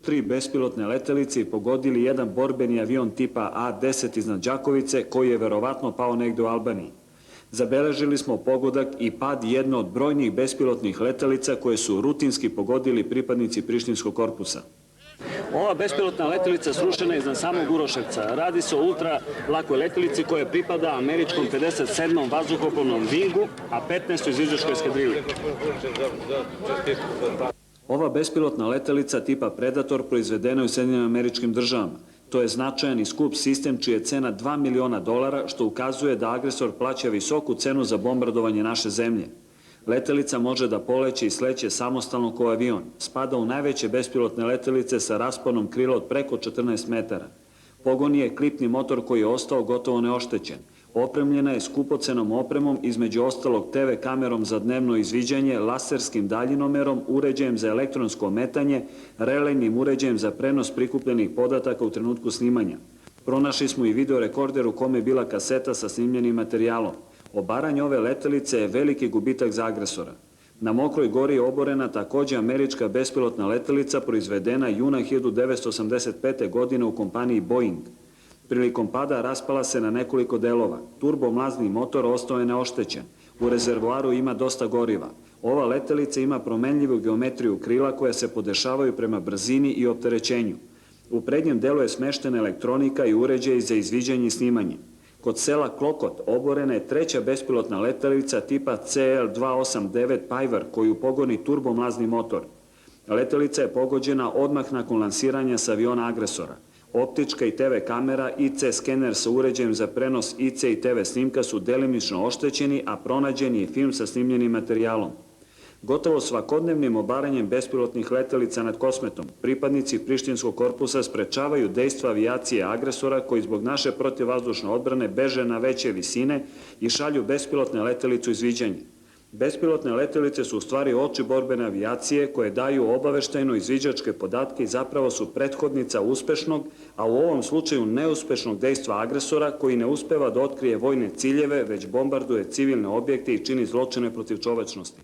3 bespilotne letelice i pogodili jedan borbeni avion tipa A-10 iznad Đakovice, koji je verovatno pao negde u Albaniji. Zabeležili smo pogodak i pad jedne od brojnih bespilotnih letelica koje su rutinski pogodili pripadnici Prištinskog korpusa. Ova bespilotna letelica srušena je iznad samog Uroševca. Radi se o ultra lakoj letelici koja pripada američkom 57. vazduhoplovnom Wingu, a 15. izviđačkoj eskadrili. Ova bespilotna letelica tipa Predator proizvedena je u Sjedinjenim Američkim Državama. To je značajan i skup sistem čija je cena $2 miliona, što ukazuje da agresor plaća visoku cenu za bombardovanje naše zemlje. Letelica može da poleće i sleće samostalno kao avion. Spada u najveće bespilotne letelice sa rasponom krila od preko 14 metara. Pogon je klipni motor koji je ostao gotovo neoštećen. Opremljena je skupocenom opremom, između ostalog TV kamerom za dnevno izviđanje, laserskim daljinomerom, uređajem za elektronsko ometanje, relejnim uređajem za prenos prikupljenih podataka u trenutku snimanja. Pronašli smo i videorekorder u kome je bila kaseta sa snimljenim materijalom. Obaranje ove letelice je veliki gubitak za agresora. Na Mokroj Gori je oborena takođe američka bespilotna letelica proizvedena juna 1985. godine u kompaniji Boeing. Prilikom pada raspala se na nekoliko delova. Turbomlazni motor ostao je neoštećen. U rezervoaru ima dosta goriva. Ova letelica ima promenljivu geometriju krila koja se podešavaju prema brzini i opterećenju. U prednjem delu je smeštena elektronika i uređaj za izviđanje i snimanje. Kod sela Klokot oborena je treća bespilotna letelica tipa CL-289 Pajvar koju pogoni turbomlazni motor. Letelica je pogođena odmah nakon lansiranja sa aviona agresora. Optička i TV kamera, IC skener sa uređajem za prenos IC i TV snimka su delimično oštećeni, a pronađen je film sa snimljenim materijalom. Gotovo svakodnevnim obaranjem bespilotnih letelica nad Kosmetom, pripadnici Prištinskog korpusa sprečavaju dejstva avijacije agresora koji zbog naše protivvazdušne odbrane beže na veće visine i šalju bespilotne letelice u izviđanje. Bespilotne letelice su u stvari oči borbene avijacije koje daju obaveštajno izviđačke podatke i zapravo su prethodnica uspešnog, a u ovom slučaju neuspešnog dejstva agresora koji ne uspeva da otkrije vojne ciljeve, već bombarduje civilne objekte i čini zločine protiv čovečnosti.